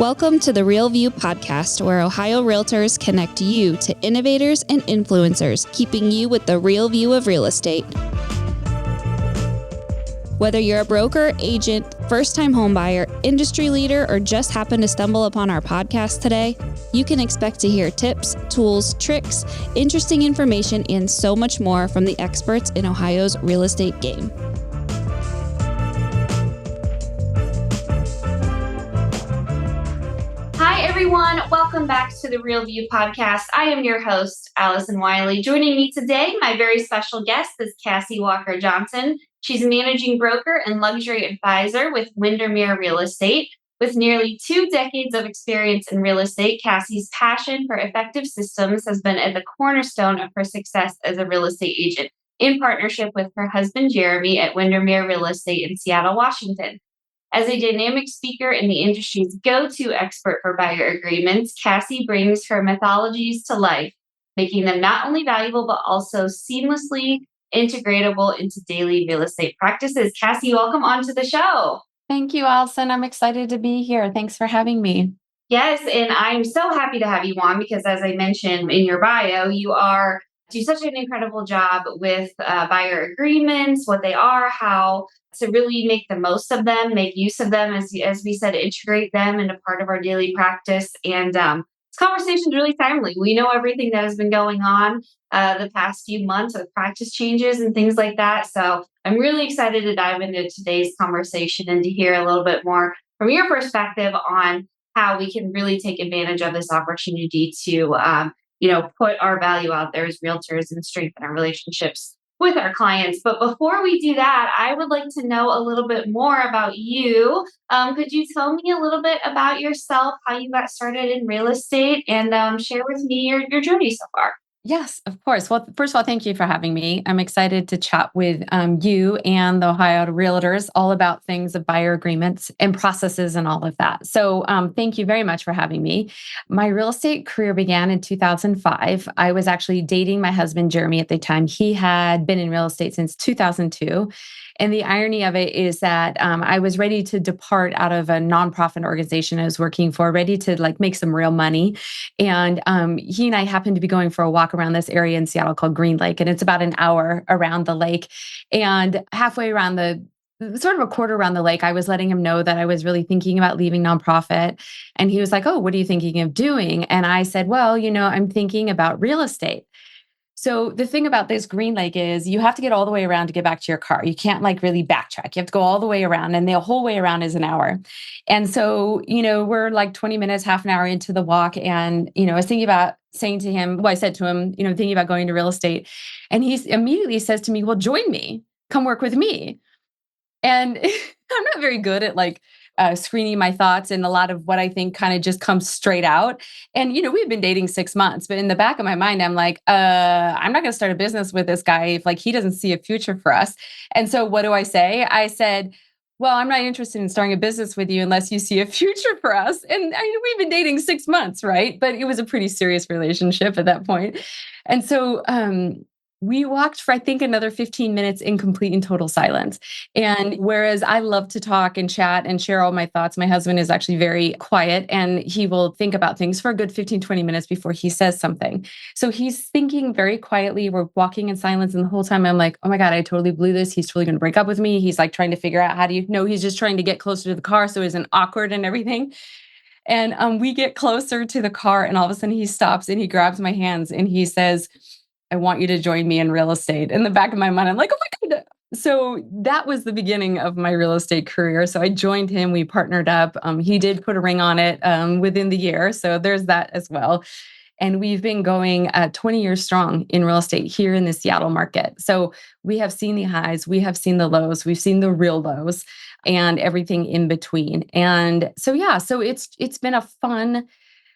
Welcome to the Real View podcast, where Ohio Realtors connect you to innovators and influencers, keeping you with the real view of real estate. Whether you're a broker, agent, first-time homebuyer, industry leader, or just happen to stumble upon our podcast today, you can expect to hear tips, tools, tricks, interesting information, and so much more from the experts in Ohio's real estate game. Hi, everyone. Welcome back to the Real View podcast. I am your host, Allison Wiley. Joining me today, my very special guest is Cassie Walker Johnson. She's a managing broker and luxury advisor with Windermere Real Estate. With nearly 2 decades of experience in real estate, Cassie's passion for effective systems has been at the cornerstone of her success as a real estate agent, in partnership with her husband, Jeremy, at Windermere Real Estate in Seattle, Washington. As a dynamic speaker and the industry's go-to expert for buyer agreements, Cassie brings her methodologies to life, making them not only valuable, but also seamlessly integratable into daily real estate practices. Cassie, welcome onto the show. Thank you, Allison. I'm excited to be here. Thanks for having me. Yes, and I'm so happy to have you on because, as I mentioned in your bio, you do such an incredible job with buyer agreements, what they are, how to really make the most of them, make use of them, as we said, integrate them into part of our daily practice. And this conversation is really timely. We know everything that has been going on the past few months with practice changes and things like that. So I'm really excited to dive into today's conversation and to hear a little bit more from your perspective on how we can really take advantage of this opportunity to put our value out there as realtors and strengthen our relationships with our clients. But before we do that, I would like to know a little bit more about you. Could you tell me a little bit about yourself, how you got started in real estate, and share with me your journey so far? Yes, of course. Well, first of all, thank you for having me. I'm excited to chat with you and the Ohio Realtors all about things of buyer agreements and processes and all of that. So thank you very much for having me. My real estate career began in 2005. I was actually dating my husband, Jeremy, at the time. He had been in real estate since 2002. And the irony of it is that I was ready to depart out of a nonprofit organization I was working for, ready to make some real money. And he and I happened to be going for a walk around this area in Seattle called Green Lake. And it's about an hour around the lake. And halfway around sort of a quarter around the lake, I was letting him know that I was really thinking about leaving nonprofit. And he was like, "Oh, what are you thinking of doing?" And I said, "Well, I'm thinking about real estate." So the thing about this Green Lake is you have to get all the way around to get back to your car. You can't really backtrack. You have to go all the way around, and the whole way around is an hour. And so, we're 20 minutes, half an hour into the walk. And, I was thinking about saying to him, I said to him, thinking about going to real estate. And he immediately says to me, "Well, join me, come work with me." And I'm not very good at screening my thoughts, and a lot of what I think kind of just comes straight out. And, we've been dating 6 months, but in the back of my mind, I'm like, I'm not going to start a business with this guy if he doesn't see a future for us. And so what do I say? I said, "Well, I'm not interested in starting a business with you unless you see a future for us." And we've been dating 6 months, right? But it was a pretty serious relationship at that point. And so, we walked for, I think, another 15 minutes in complete and total silence. And whereas I love to talk and chat and share all my thoughts, my husband is actually very quiet, and he will think about things for a good 15, 20 minutes before he says something. So he's thinking very quietly. We're walking in silence. And the whole time I'm like, "Oh my God, I totally blew this. He's totally going to break up with me." He's trying to figure out he's just trying to get closer to the car so it isn't awkward and everything. And we get closer to the car, and all of a sudden he stops and he grabs my hands and he says, "I want you to join me in real estate." In the back of my mind, I'm like, "Oh my God." So that was the beginning of my real estate career. So I joined him. We partnered up. He did put a ring on it within the year. So there's that as well. And we've been going 20 years strong in real estate here in the Seattle market. So we have seen the highs, we have seen the lows, we've seen the real lows and everything in between. And so, yeah, so it's been a fun,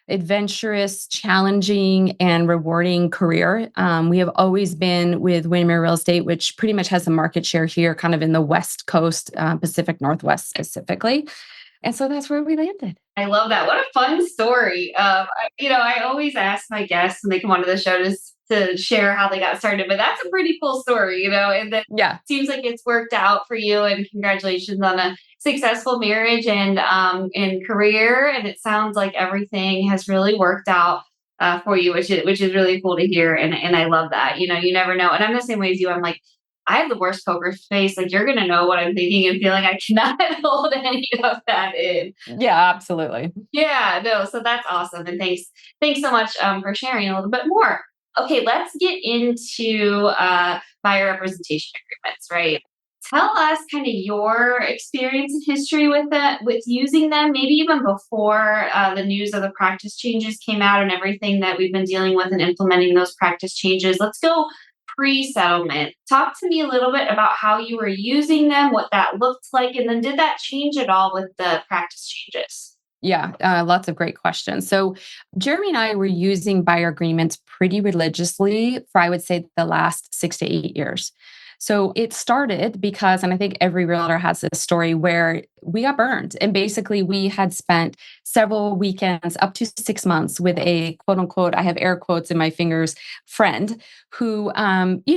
adventurous, challenging, and rewarding career. We have always been with Windermere Real Estate, which pretty much has a market share here, kind of in the West Coast, Pacific Northwest specifically. And so that's where we landed. I love that. What a fun story. I always ask my guests when they come onto the show to share how they got started, but that's a pretty cool story, and that Yeah. seems like it's worked out for you. And congratulations on a successful marriage and career. And it sounds like everything has really worked out for you, which is really cool to hear. And I love that. You never know. And I'm the same way as you. I'm like, I have the worst poker face. Like you're gonna know what I'm thinking and feeling. I cannot hold any of that in. Yeah, absolutely. Yeah, no, so that's awesome. And thanks so much for sharing a little bit more. Okay, let's get into buyer representation agreements, right? Tell us kind of your experience and history with that, with using them, maybe even before the news of the practice changes came out and everything that we've been dealing with and implementing those practice changes. Let's go pre-settlement. Talk to me a little bit about how you were using them, what that looked like, and then did that change at all with the practice changes? Yeah, lots of great questions. So, Jeremy and I were using buyer agreements pretty religiously for, I would say, the last 6 to 8 years. So, it started because, and I think every realtor has this story where we got burned. And basically, we had spent several weekends, up to 6 months, with a quote unquote, I have air quotes in my fingers, friend who,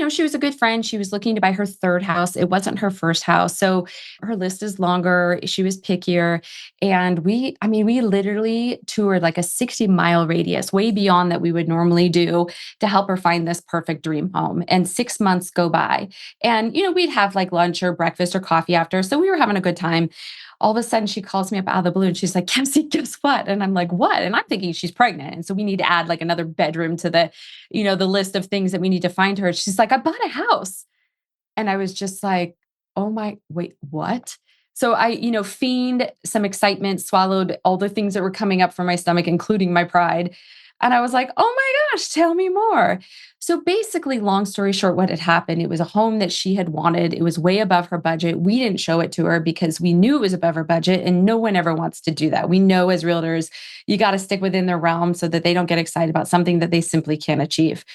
she was a good friend. She was looking to buy her third house. It wasn't her first house. So, her list is longer. She was pickier. And we literally toured like a 60-mile radius, way beyond that we would normally do to help her find this perfect dream home. And 6 months go by. And, we'd have like lunch or breakfast or coffee after. So we were having a good time. All of a sudden, she calls me up out of the blue and she's like, Cassie, guess what? And I'm like, what? And I'm thinking she's pregnant. And so we need to add like another bedroom to the list of things that we need to find her. She's like, I bought a house. And I was just like, oh my, wait, what? So I, feigned some excitement, swallowed all the things that were coming up from my stomach, including my pride. And I was like, oh my gosh, tell me more. So basically, long story short, what had happened, it was a home that she had wanted. It was way above her budget. We didn't show it to her because we knew it was above her budget. And no one ever wants to do that. We know as realtors, you got to stick within their realm so that they don't get excited about something that they simply can't achieve.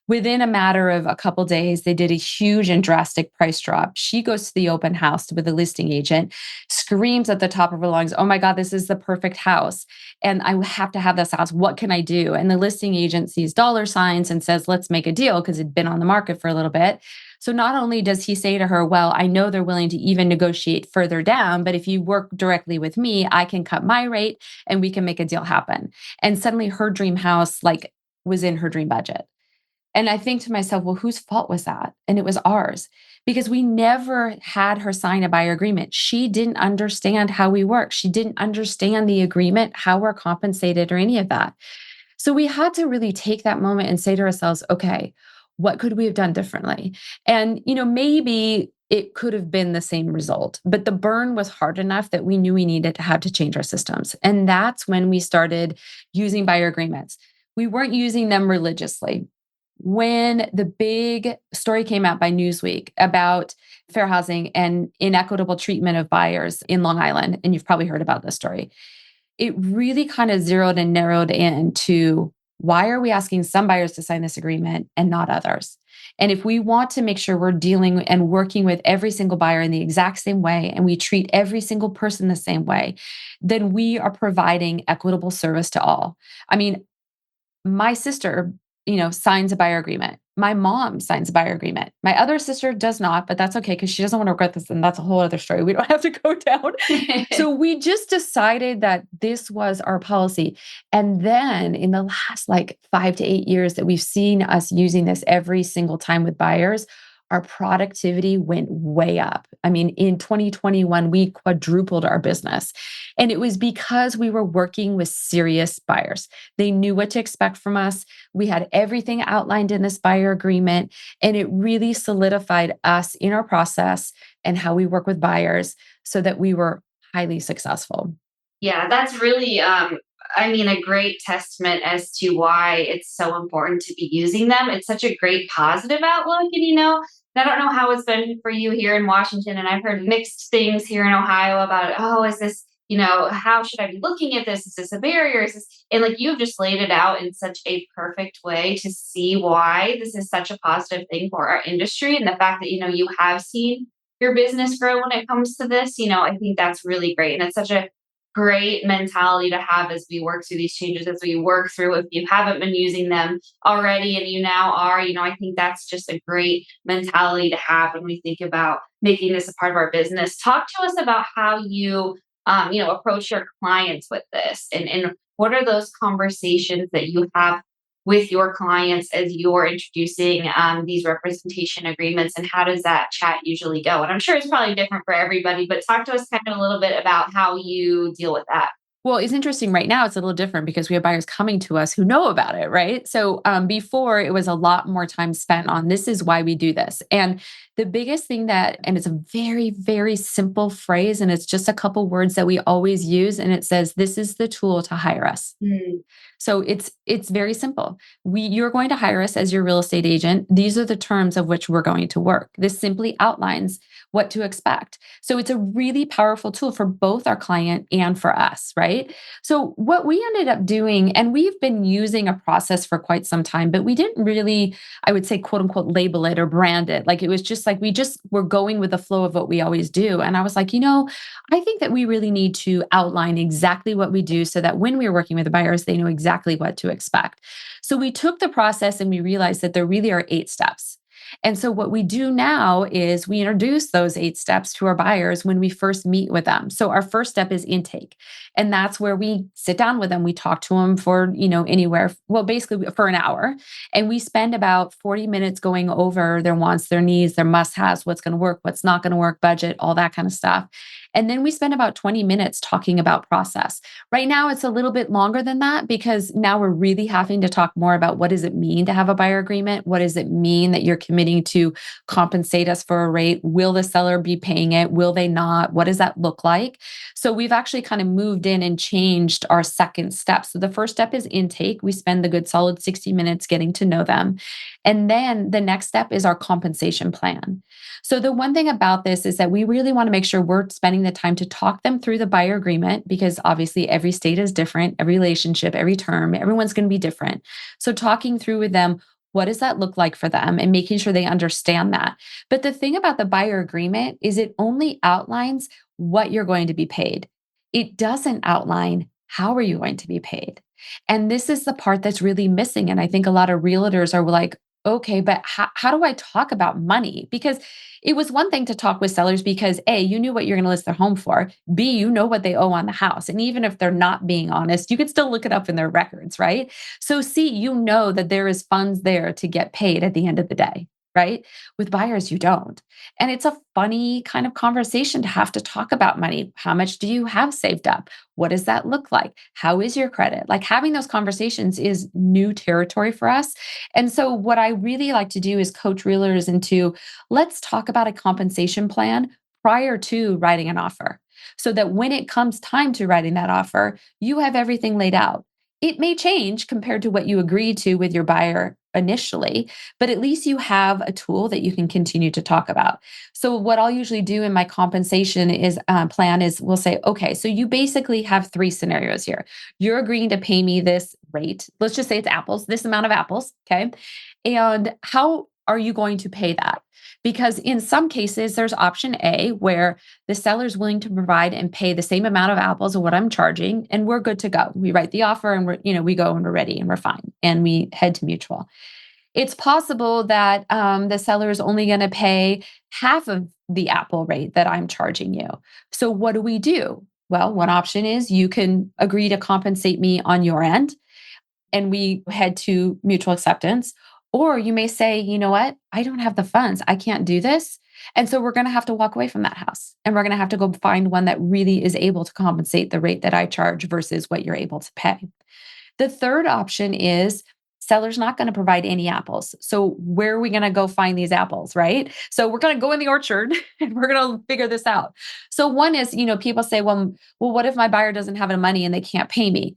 Within a matter of a couple days, they did a huge and drastic price drop. She goes to the open house with the listing agent, screams at the top of her lungs, oh my God, this is the perfect house. And I have to have this house. What can I do? And the listing agent sees dollar signs and says, let's make a deal because it'd been on the market for a little bit. So not only does he say to her, well, I know they're willing to even negotiate further down, but if you work directly with me, I can cut my rate and we can make a deal happen. And suddenly her dream house was in her dream budget. And I think to myself, well, whose fault was that? And it was ours because we never had her sign a buyer agreement. She didn't understand how we work. She didn't understand the agreement, how we're compensated, or any of that. So we had to really take that moment and say to ourselves, okay, what could we have done differently? And, maybe it could have been the same result, but the burn was hard enough that we knew we needed to have to change our systems. And that's when we started using buyer agreements. We weren't using them religiously. When the big story came out by Newsweek about fair housing and inequitable treatment of buyers in Long Island, and you've probably heard about this story, it really kind of zeroed and narrowed in to why are we asking some buyers to sign this agreement and not others? And if we want to make sure we're dealing and working with every single buyer in the exact same way, and we treat every single person the same way, then we are providing equitable service to all. I mean, my sister, signs a buyer agreement. My mom signs a buyer agreement. My other sister does not, but that's okay because she doesn't want to regret this. And that's a whole other story. We don't have to go down. So we just decided that this was our policy. And then in the last 5 to 8 years that we've seen us using this every single time with buyers, our productivity went way up. I mean, in 2021, we quadrupled our business. And it was because we were working with serious buyers. They knew what to expect from us. We had everything outlined in this buyer agreement, and it really solidified us in our process and how we work with buyers so that we were highly successful. Yeah, that's really, a great testament as to why it's so important to be using them. It's such a great positive outlook. I don't know how it's been for you here in Washington, and I've heard mixed things here in Ohio about, oh, is this, how should I be looking at this? Is this a barrier? Is this, and like you've just laid it out in such a perfect way to see why this is such a positive thing for our industry. And the fact that, you have seen your business grow when it comes to this, I think that's really great. And it's such a great mentality to have as we work through these changes, as we work through if you haven't been using them already and you now are, I think that's just a great mentality to have when we think about making this a part of our business. Talk to us about how you approach your clients with this, and what are those conversations that you have with your clients as you're introducing these representation agreements, and how does that chat usually go? And I'm sure it's probably different for everybody, but talk to us kind of a little bit about how you deal with that. Well, it's interesting right now, it's a little different because we have buyers coming to us who know about it, right? So before it was a lot more time spent on this is why we do this. And the biggest thing and it's a very, very simple phrase, and it's just a couple words that we always use. And it says, this is the tool to hire us. Mm, So it's very simple. You're going to hire us as your real estate agent. These are the terms of which we're going to work. This simply outlines what to expect. So it's a really powerful tool for both our client and for us, right? So what we ended up doing, and we've been using a process for quite some time, but we didn't really, I would say, quote unquote, label it or brand it. Like it was just like we just were going with the flow of what we always do. And I was like, I think that we really need to outline exactly what we do so that when we're working with the buyers, they know exactly what to expect. So we took the process and we realized that there really are 8 steps. And so what we do now is we introduce those 8 steps to our buyers when we first meet with them. So our first step is intake. And that's where we sit down with them. We talk to them for, anywhere, well, basically for an hour. And we spend about 40 minutes going over their wants, their needs, their must-haves, what's going to work, what's not going to work, budget, all that kind of stuff. And then we spend about 20 minutes talking about process. Right now, it's a little bit longer than that because now we're really having to talk more about what does it mean to have a buyer agreement? What does it mean that you're committing to compensate us for a rate? Will the seller be paying it? Will they not? What does that look like? So we've actually kind of moved in and changed our second step. So the first step is intake. We spend the good solid 60 minutes getting to know them. And then the next step is our compensation plan. So the one thing about this is that we really want to make sure we're spending the time to talk them through the buyer agreement because obviously every state is different, every relationship, every term, everyone's going to be different. So talking through with them, what does that look like for them and making sure they understand that. But the thing about the buyer agreement is it only outlines what you're going to be paid. It doesn't outline how are you going to be paid. And this is the part that's really missing. And I think a lot of realtors are like, okay, but how do I talk about money? Because it was one thing to talk with sellers because A, you knew what you're going to list their home for. B, you know what they owe on the house. And even if they're not being honest, you could still look it up in their records, right? So C, you know that there is funds there to get paid at the end of the day, right? With buyers, you don't. And it's a funny kind of conversation to have to talk about money. How much do you have saved up? What does that look like? How is your credit? Like having those conversations is new territory for us. And so what I really like to do is coach realtors into let's talk about a compensation plan prior to writing an offer so that when it comes time to writing that offer, you have everything laid out. It may change compared to what you agreed to with your buyer initially, but at least you have a tool that you can continue to talk about. So what I'll usually do in my compensation is plan is we'll say, okay, so you basically have 3 scenarios here. You're agreeing to pay me this rate. Let's just say it's apples, this amount of apples. Okay. And how are you going to pay that? Because in some cases, there's option A where the seller is willing to provide and pay the same amount of apples of what I'm charging, and we're good to go. We write the offer and we go and we're ready and we're fine and we head to mutual. It's possible that the seller is only going to pay half of the apple rate that I'm charging you. So what do we do? Well, one option is you can agree to compensate me on your end and we head to mutual acceptance. Or you may say, you know what? I don't have the funds. I can't do this. And so we're going to have to walk away from that house and we're going to have to go find one that really is able to compensate the rate that I charge versus what you're able to pay. The third option is seller's not going to provide any apples. So where are we going to go find these apples, right? So we're going to go in the orchard and we're going to figure this out. So one is, people say, well, what if my buyer doesn't have any money and they can't pay me?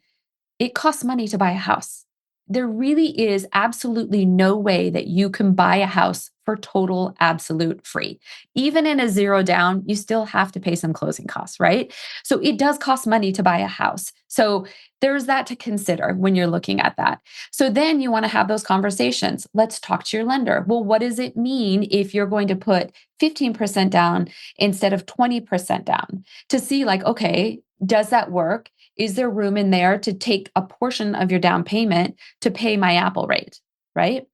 It costs money to buy a house. There really is absolutely no way that you can buy a house for total absolute free. Even in a zero down, you still have to pay some closing costs, right? So it does cost money to buy a house. So there's that to consider when you're looking at that. So then you want to have those conversations. Let's talk to your lender. Well, what does it mean if you're going to put 15% down instead of 20% down to see like, okay, Does that work? Is there room in there to take a portion of your down payment to pay my Apple rate? Right?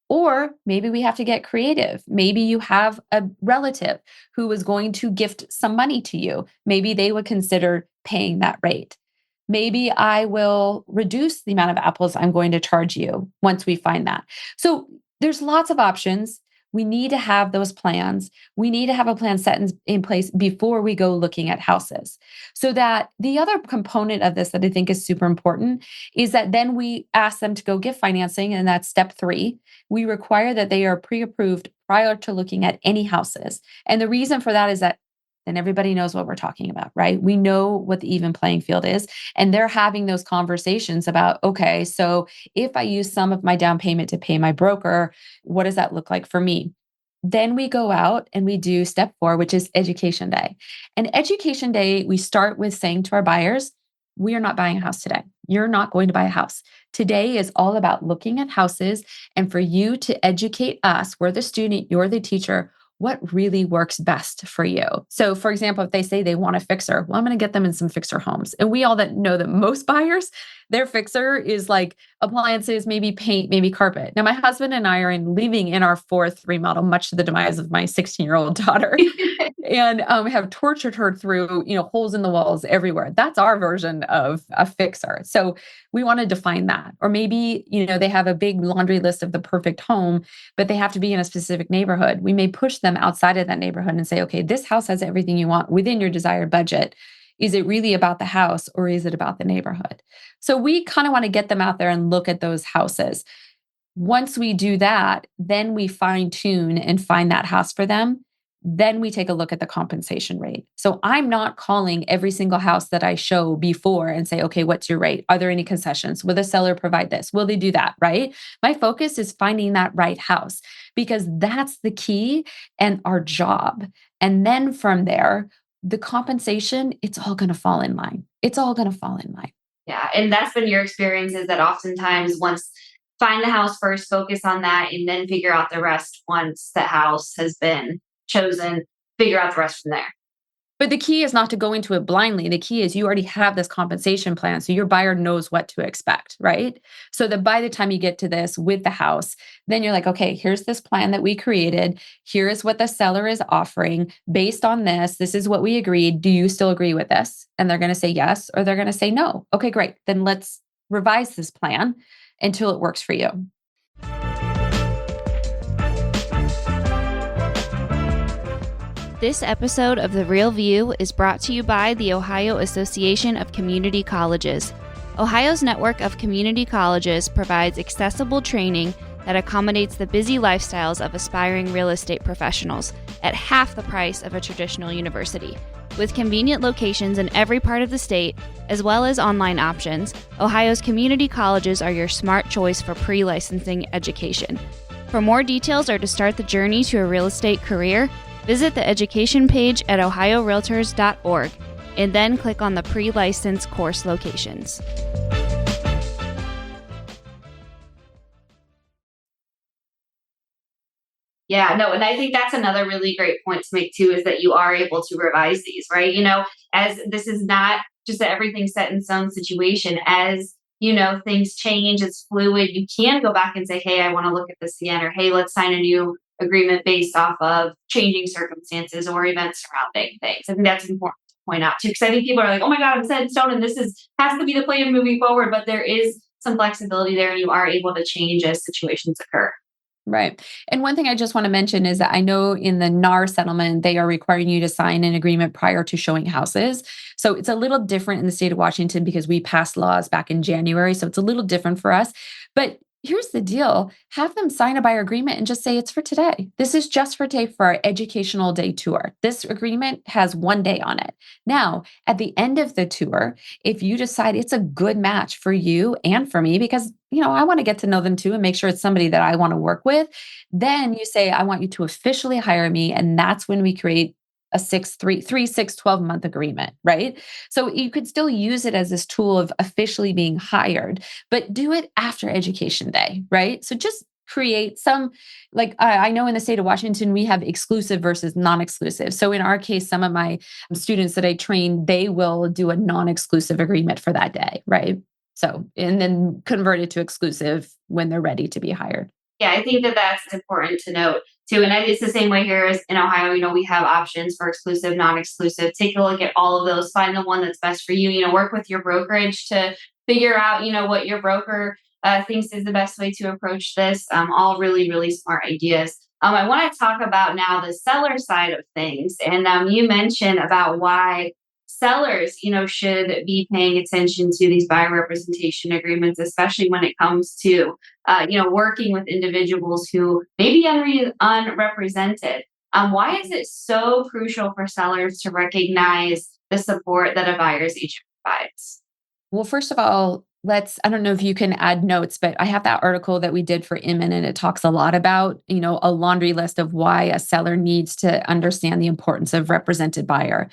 Or maybe we have to get creative. Maybe you have a relative who is going to gift some money to you. Maybe they would consider paying that rate. Maybe I will reduce the amount of apples I'm going to charge you once we find that. So there's lots of options. We need to have those plans. We need to have a plan set in place before we go looking at houses. So that the other component of this that I think is super important is that then we ask them to go get financing, and that's step 3. We require that they are pre-approved prior to looking at any houses. And the reason for that is that then everybody knows what we're talking about, right? We know what the even playing field is. And they're having those conversations about, okay, so if I use some of my down payment to pay my broker, what does that look like for me? Then we go out and we do step 4, which is education day. And education day, we start with saying to our buyers, we are not buying a house today. You're not going to buy a house. Today is all about looking at houses and for you to educate us. We're the student, you're the teacher, what really works best for you. So, for example, if they say they want a fixer, well, I'm going to get them in some fixer homes. And we all that know that most buyers, their fixer is like appliances, maybe paint, maybe carpet. Now, my husband and I are living in our 4th remodel, much to the demise of my 16-year-old daughter, and have tortured her through, holes in the walls everywhere. That's our version of a fixer. So we want to define that. Or maybe, they have a big laundry list of the perfect home, but they have to be in a specific neighborhood. We may push them outside of that neighborhood and say, okay, this house has everything you want within your desired budget. Is it really about the house or is it about the neighborhood? So we kind of want to get them out there and look at those houses. Once we do that, then we fine tune and find that house for them. Then we take a look at the compensation rate. So I'm not calling every single house that I show before and say, okay, what's your rate? Are there any concessions? Will the seller provide this? Will they do that? Right? My focus is finding that right house because that's the key and our job. And then from there, the compensation, it's all going to fall in line. It's all going to fall in line. Yeah. And that's been your experience is that oftentimes once find the house first, focus on that, and then figure out the rest once the house has been chosen, figure out the rest from there. But the key is not to go into it blindly. The key is you already have this compensation plan. So your buyer knows what to expect, right? So that by the time you get to this with the house, then you're like, okay, here's this plan that we created. Here is what the seller is offering. Based on this, this is what we agreed. Do you still agree with this? And they're going to say yes, or they're going to say no. Okay, great. Then let's revise this plan until it works for you. This episode of The Real View is brought to you by the Ohio Association of Community Colleges. Ohio's network of community colleges provides accessible training that accommodates the busy lifestyles of aspiring real estate professionals at half the price of a traditional university. With convenient locations in every part of the state, as well as online options, Ohio's community colleges are your smart choice for pre-licensing education. For more details or to start the journey to a real estate career, visit the education page at ohiorealtors.org and then click on the pre-license course locations. Yeah, no, and I think that's another really great point to make too, is that you are able to revise these, right? As this is not just a everything set in stone situation, as things change, it's fluid. You can go back and say, hey, I want to look at this again, or hey, let's sign a new agreement based off of changing circumstances or events surrounding things. I think that's important to point out too, because I think people are like, oh my God, I'm set in stone and this has to be the plan moving forward. But there is some flexibility there and you are able to change as situations occur. Right. And one thing I just want to mention is that I know in the NAR settlement, they are requiring you to sign an agreement prior to showing houses. So it's a little different in the state of Washington because we passed laws back in January. So it's a little different for us. But here's the deal. Have them sign a buyer agreement and just say it's for today. This is just for today for our educational day tour. This agreement has 1 day on it. Now, at the end of the tour, if you decide it's a good match for you and for me, because I want to get to know them too and make sure it's somebody that I want to work with, then you say, I want you to officially hire me. And that's when we create a 12-month agreement, right? So you could still use it as this tool of officially being hired, but do it after education day, right? So just create some, like I know in the state of Washington, we have exclusive versus non-exclusive. So in our case, some of my students that I train, they will do a non-exclusive agreement for that day, right? So, and then convert it to exclusive when they're ready to be hired. Yeah, I think that that's important to note too. And it's the same way here as in Ohio. We have options for exclusive, non-exclusive. Take a look at all of those. Find the one that's best for you. Work with your brokerage to figure out, what your broker thinks is the best way to approach this. All really, really smart ideas. I want to talk about now the seller side of things. And you mentioned about why sellers, should be paying attention to these buyer representation agreements, especially when it comes to working with individuals who may be unrepresented. Why is it so crucial for sellers to recognize the support that a buyer's agent provides? Well, first of all, I don't know if you can add notes, but I have that article that we did for Inman, and it talks a lot about, a laundry list of why a seller needs to understand the importance of represented buyer.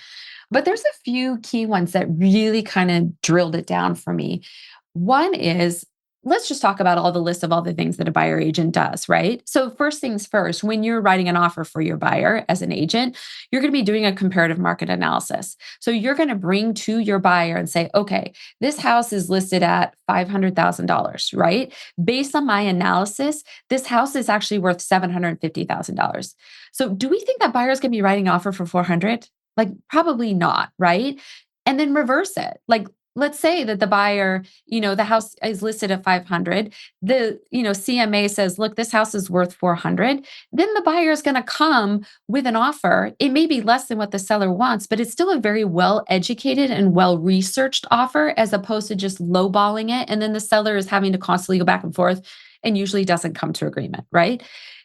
But there's a few key ones that really kind of drilled it down for me. One is, let's just talk about all the list of all the things that a buyer agent does, right? So first things first, when you're writing an offer for your buyer as an agent, you're going to be doing a comparative market analysis. So you're going to bring to your buyer and say, okay, this house is listed at $500,000, right? Based on my analysis, this house is actually worth $750,000. So do we think that buyer's going to be writing an offer for 400? Like, probably not, right? And then reverse it. Like, let's say that the buyer, the house is listed at 500. The, CMA says, look, this house is worth 400. Then the buyer is going to come with an offer. It may be less than what the seller wants, but it's still a very well-educated and well-researched offer, as opposed to just lowballing it. And then the seller is having to constantly go back and forth and usually doesn't come to agreement, right?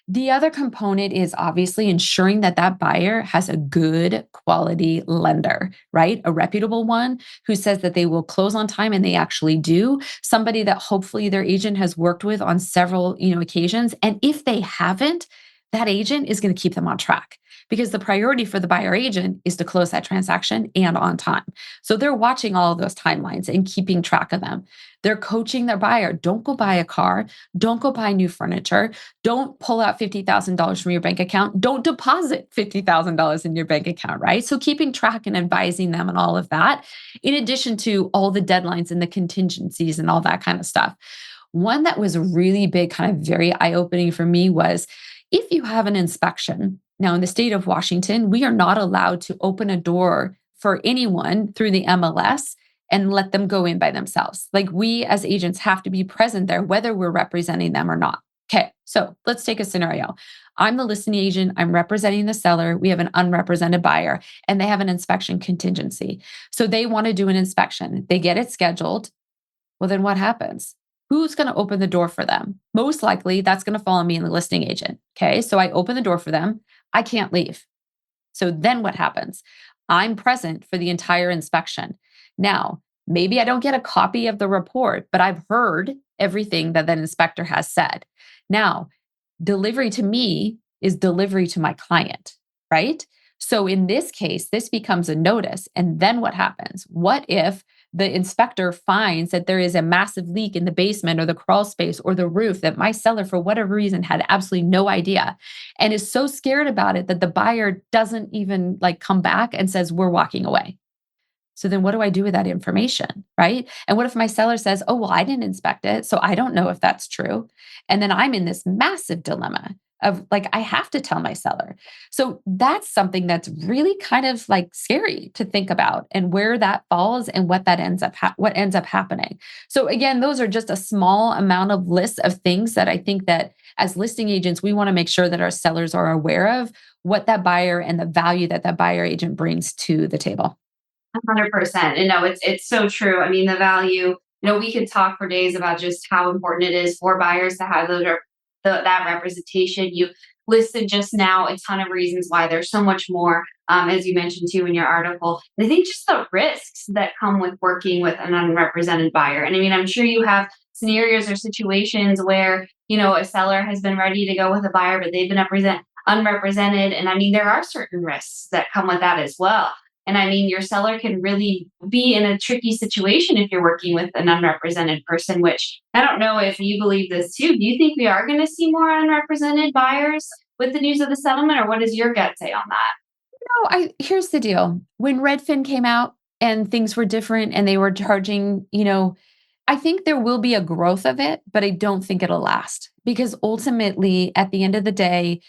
The other component is obviously ensuring that that buyer has a good quality lender, right? A reputable one who says that they will close on time, and they actually do. Somebody that hopefully their agent has worked with on several, occasions. And if they haven't, that agent is going to keep them on track, because the priority for the buyer agent is to close that transaction and on time. So they're watching all of those timelines and keeping track of them. They're coaching their buyer. Don't go buy a car. Don't go buy new furniture. Don't pull out $50,000 from your bank account. Don't deposit $50,000 in your bank account, right? So keeping track and advising them on all of that, in addition to all the deadlines and the contingencies and all that kind of stuff. One that was really big, kind of very eye-opening for me, was if you have an inspection. Now, in the state of Washington, we are not allowed to open a door for anyone through the MLS and let them go in by themselves. Like, we as agents have to be present there, whether we're representing them or not. Okay, so let's take a scenario. I'm the listing agent. I'm representing the seller. We have an unrepresented buyer, and they have an inspection contingency. So they want to do an inspection. They get it scheduled. Well, then what happens? Who's going to open the door for them? Most likely, that's going to fall on me and the listing agent. Okay, so I open the door for them. I can't leave. So then what happens? I'm present for the entire inspection. Now, maybe I don't get a copy of the report, but I've heard everything that inspector has said. Now, delivery to me is delivery to my client, right? So in this case, this becomes a notice. And then what happens? What if the inspector finds that there is a massive leak in the basement or the crawl space or the roof that my seller, for whatever reason, had absolutely no idea, and is so scared about it that the buyer doesn't even come back and says, we're walking away? So then what do I do with that information, right? And what if my seller says, oh, well, I didn't inspect it, so I don't know if that's true. And then I'm in this massive dilemma of I have to tell my seller. So that's something that's really kind of scary to think about, and where that falls and what that ends up happening. So again, those are just a small amount of lists of things that I think that as listing agents, we want to make sure that our sellers are aware of what that buyer and the value that that buyer agent brings to the table. 100%. And no, it's so true. I mean, the value, we could talk for days about just how important it is for buyers to have that representation. You listed just now a ton of reasons why. There's so much more, as you mentioned too in your article. And I think just the risks that come with working with an unrepresented buyer. And I mean, I'm sure you have scenarios or situations where, a seller has been ready to go with a buyer, but they've been unrepresented. And I mean, there are certain risks that come with that as well. And I mean, your seller can really be in a tricky situation if you're working with an unrepresented person, which I don't know if you believe this too. Do you think we are going to see more unrepresented buyers with the news of the settlement, or what does your gut say on that? No, here's the deal. When Redfin came out and things were different and they were charging, I think there will be a growth of it, but I don't think it'll last because ultimately, at the end of the day,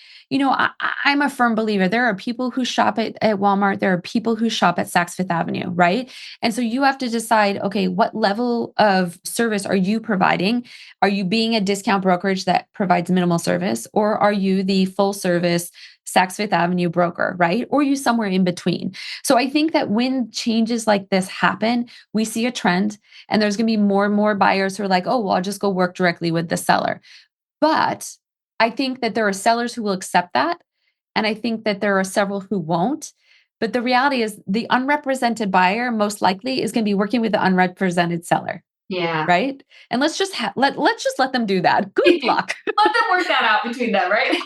I'm a firm believer. There are people who shop at Walmart. There are people who shop at Saks Fifth Avenue, right? And so you have to decide, okay, what level of service are you providing? Are you being a discount brokerage that provides minimal service, or are you the full service Saks Fifth Avenue broker, right? Or are you somewhere in between? So I think that when changes like this happen, we see a trend and there's going to be more and more buyers who are like, oh, well, I'll just go work directly with the seller. But I think that there are sellers who will accept that. And I think that there are several who won't. But the reality is the unrepresented buyer most likely is going to be working with the unrepresented seller, Yeah. right? And let's just let them do that. Good luck. Let them work that out between them, right?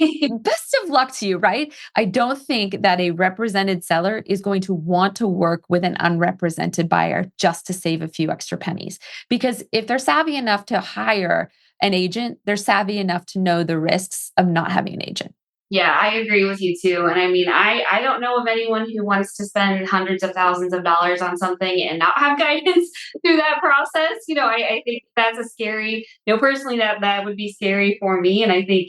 Best of luck to you, right? I don't think that a represented seller is going to want to work with an unrepresented buyer just to save a few extra pennies. Because if they're savvy enough to hire an agent, they're savvy enough to know the risks of not having an agent. Yeah, I agree with you too. And I mean, I don't know of anyone who wants to spend hundreds of thousands of dollars on something and not have guidance through that process. I think that's a scary, personally, that would be scary for me. And I think,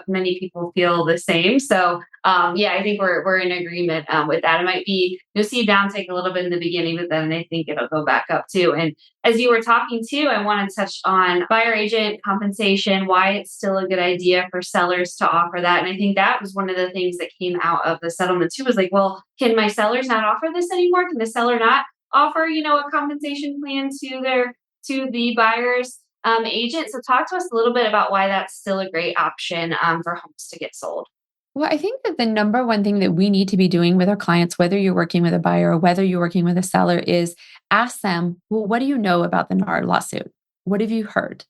many people feel the same. So, yeah, I think we're in agreement with that. It might be, you'll see a downtick a little bit in the beginning, but then I think it'll go back up too. And as you were talking too, I want to touch on buyer agent compensation, why it's still a good idea for sellers to offer that. And I think that was one of the things that came out of the settlement too, was like, well, can my sellers not offer this anymore? Can the seller not offer, a compensation plan to the buyer's agent? So talk to us a little bit about why that's still a great option for homes to get sold. Well, I think that the number one thing that we need to be doing with our clients, whether you're working with a buyer or whether you're working with a seller, is ask them, well, what do you know about the NAR lawsuit? What have you heard?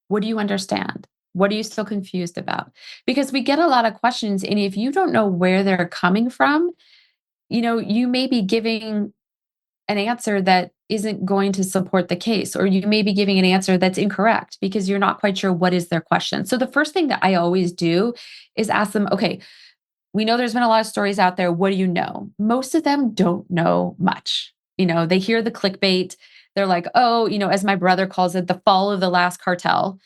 What do you understand? What are you still confused about? Because we get a lot of questions. And if you don't know where they're coming from, you may be giving an answer that isn't going to support the case, or you may be giving an answer that's incorrect because you're not quite sure what is their question. So the first thing that I always do is ask them, okay, we know there's been a lot of stories out there. What do you know? Most of them don't know much. They hear the clickbait. They're like, oh, as my brother calls it, the fall of the last cartel.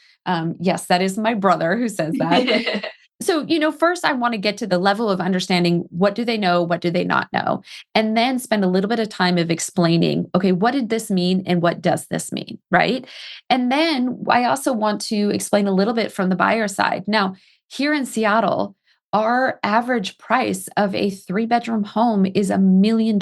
Yes, that is my brother who says that. So, first I want to get to the level of understanding, what do they know? What do they not know? And then spend a little bit of time of explaining, okay, what did this mean? And what does this mean? Right. And then I also want to explain a little bit from the buyer side. Now, here in Seattle, our average price of a 3-bedroom home is $1 million.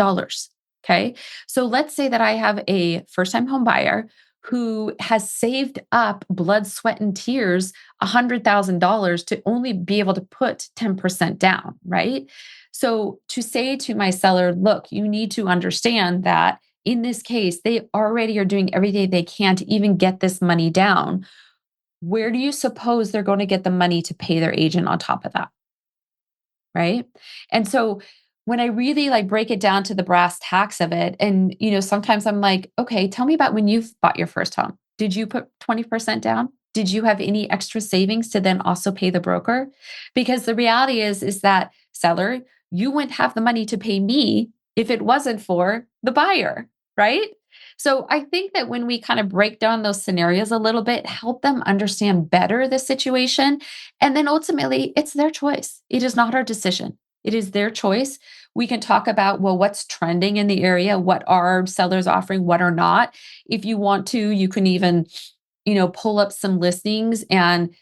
Okay. So let's say that I have a first time home buyer who has saved up blood, sweat, and tears $100,000 to only be able to put 10% down, right? So to say to my seller, look, you need to understand that in this case, they already are doing everything they can to even get this money down. Where do you suppose they're going to get the money to pay their agent on top of that? Right. And so when I really break it down to the brass tacks of it, and sometimes I'm like, okay, tell me about when you bought your first home. Did you put 20% down? Did you have any extra savings to then also pay the broker? Because the reality is that seller, you wouldn't have the money to pay me if it wasn't for the buyer, right? So I think that when we kind of break down those scenarios a little bit, help them understand better the situation. And then ultimately, it's their choice. It is not our decision. It is their choice. We can talk about, well, what's trending in the area? What are sellers offering? What are not? If you want to, you can even, pull up some listings, and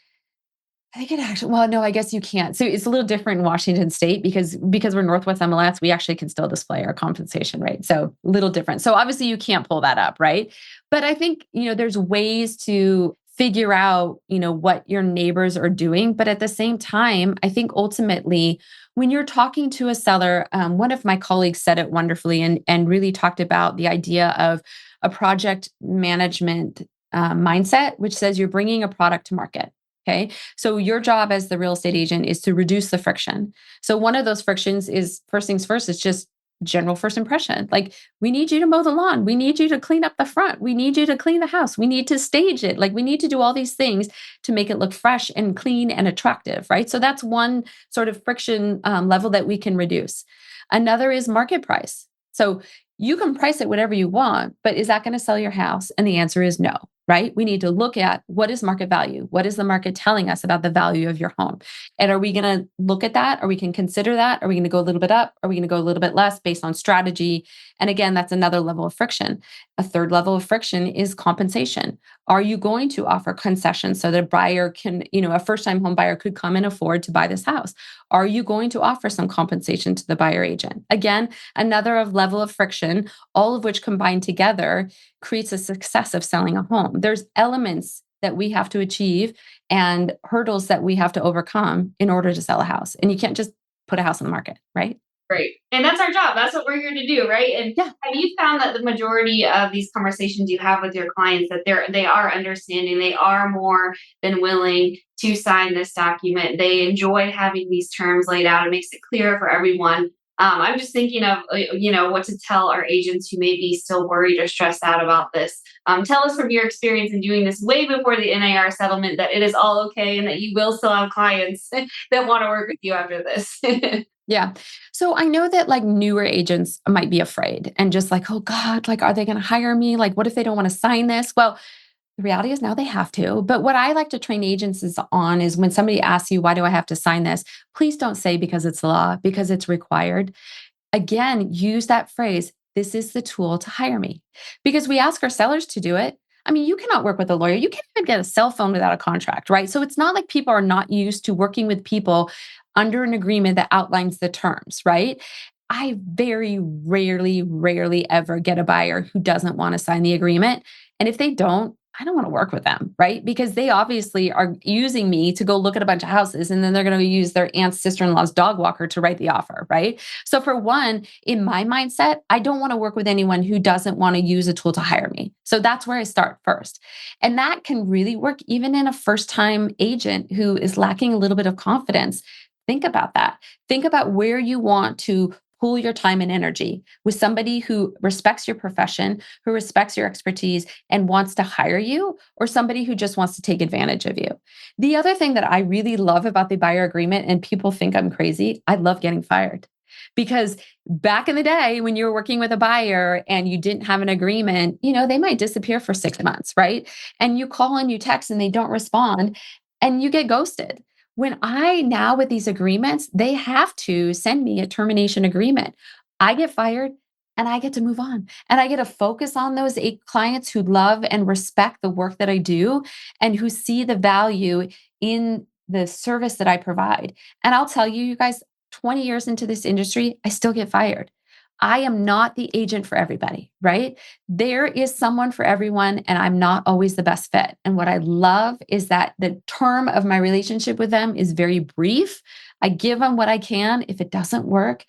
I think it actually, well, no, I guess you can't. So it's a little different in Washington State because we're Northwest MLS, we actually can still display our compensation rate. So a little different. So obviously you can't pull that up, right? But I think, there's ways to figure out, what your neighbors are doing. But at the same time, I think ultimately, when you're talking to a seller, one of my colleagues said it wonderfully and really talked about the idea of a project management mindset, which says you're bringing a product to market. Okay. So your job as the real estate agent is to reduce the friction. So one of those frictions is, first things first, it's just general first impression. Like, we need you to mow the lawn. We need you to clean up the front. We need you to clean the house. We need to stage it. Like, we need to do all these things to make it look fresh and clean and attractive, right? So that's one sort of friction level that we can reduce. Another is market price. So you can price it whatever you want, but is that going to sell your house? And the answer is no, right? We need to look at what is market value? What is the market telling us about the value of your home? And are we going to look at that? Or we can consider that? Are we going to go a little bit up? Are we going to go a little bit less based on strategy? And again, that's another level of friction. A third level of friction is compensation. Are you going to offer concessions so that a buyer can, a first-time home buyer could come and afford to buy this house? Are you going to offer some compensation to the buyer agent? Again, another level of friction, all of which combined together creates a success of selling a home. There's elements that we have to achieve and hurdles that we have to overcome in order to sell a house. And you can't just put a house on the market, right? Right. And that's our job. That's what we're here to do, right? And Yeah. have you found that the majority of these conversations you have with your clients that they are understanding, they are more than willing to sign this document. They enjoy having these terms laid out. It makes it clear for everyone. I'm just thinking of, what to tell our agents who may be still worried or stressed out about this. Tell us from your experience in doing this way before the NAR settlement that it is all okay and that you will still have clients that want to work with you after this. Yeah. So I know that like newer agents might be afraid and just like, oh God, like, are they going to hire me? Like, what if they don't want to sign this? Well, the reality is now they have to. But what I like to train agents on is when somebody asks you, why do I have to sign this? Please don't say because it's law, because it's required. Again, use that phrase. This is the tool to hire me, because we ask our sellers to do it. I mean, you cannot work with a lawyer. You can't even get a cell phone without a contract, right? So it's not like people are not used to working with people under an agreement that outlines the terms, right? I very rarely ever get a buyer who doesn't want to sign the agreement. And if they don't, I don't want to work with them, right? Because they obviously are using me to go look at a bunch of houses and then they're going to use their aunt's sister-in-law's dog walker to write the offer, right? So for one, in my mindset, I don't want to work with anyone who doesn't want to use a tool to hire me. So that's where I start first. And that can really work even in a first-time agent who is lacking a little bit of confidence. Think about that. Think about where you want to pool your time and energy with somebody who respects your profession, who respects your expertise and wants to hire you, or somebody who just wants to take advantage of you. The other thing that I really love about the buyer agreement, and people think I'm crazy, I love getting fired. Because back in the day when you were working with a buyer and you didn't have an agreement, they might disappear for 6 months, right? And you call and you text and they don't respond and you get ghosted. When now with these agreements, they have to send me a termination agreement. I get fired and I get to move on. And I get to focus on those 8 clients who love and respect the work that I do and who see the value in the service that I provide. And I'll tell you, you guys, 20 years into this industry, I still get fired. I am not the agent for everybody, right? There is someone for everyone, and I'm not always the best fit. And what I love is that the term of my relationship with them is very brief. I give them what I can. If it doesn't work,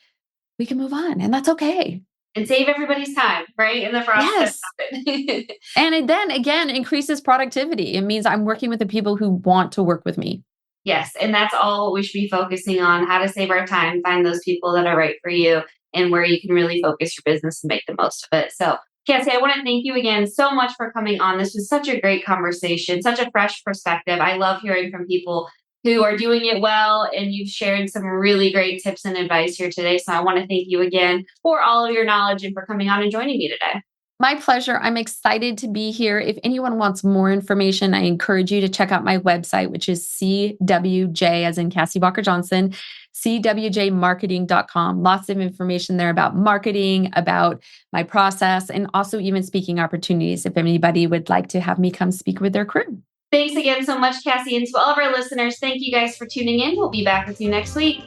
we can move on, and that's okay. And save everybody's time, right? In the process of it. And it then again increases productivity. It means I'm working with the people who want to work with me. Yes. And that's all we should be focusing on, how to save our time, find those people that are right for you, and where you can really focus your business and make the most of it. So, Cassie, I want to thank you again so much for coming on. This was such a great conversation, such a fresh perspective. I love hearing from people who are doing it well, and you've shared some really great tips and advice here today. So I want to thank you again for all of your knowledge and for coming on and joining me today. My pleasure. I'm excited to be here. If anyone wants more information, I encourage you to check out my website, which is CWJ, as in Cassie Walker Johnson, cwjmarketing.com. Lots of information there about marketing, about my process, and also even speaking opportunities if anybody would like to have me come speak with their crew. Thanks again so much, Cassie. And to all of our listeners, thank you guys for tuning in. We'll be back with you next week.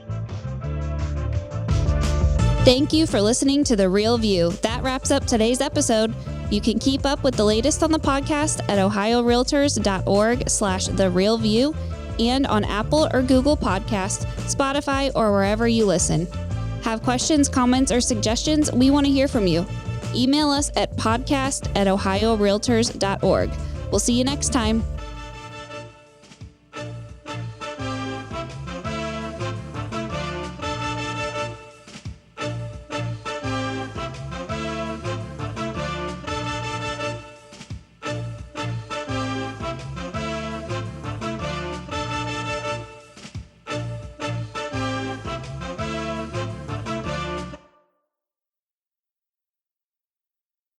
Thank you for listening to The Real View. That wraps up today's episode. You can keep up with the latest on the podcast at ohiorealtors.org/therealview and on Apple or Google Podcasts, Spotify, or wherever you listen. Have questions, comments, or suggestions? We want to hear from you. Email us at podcast@ohiorealtors.org. We'll see you next time.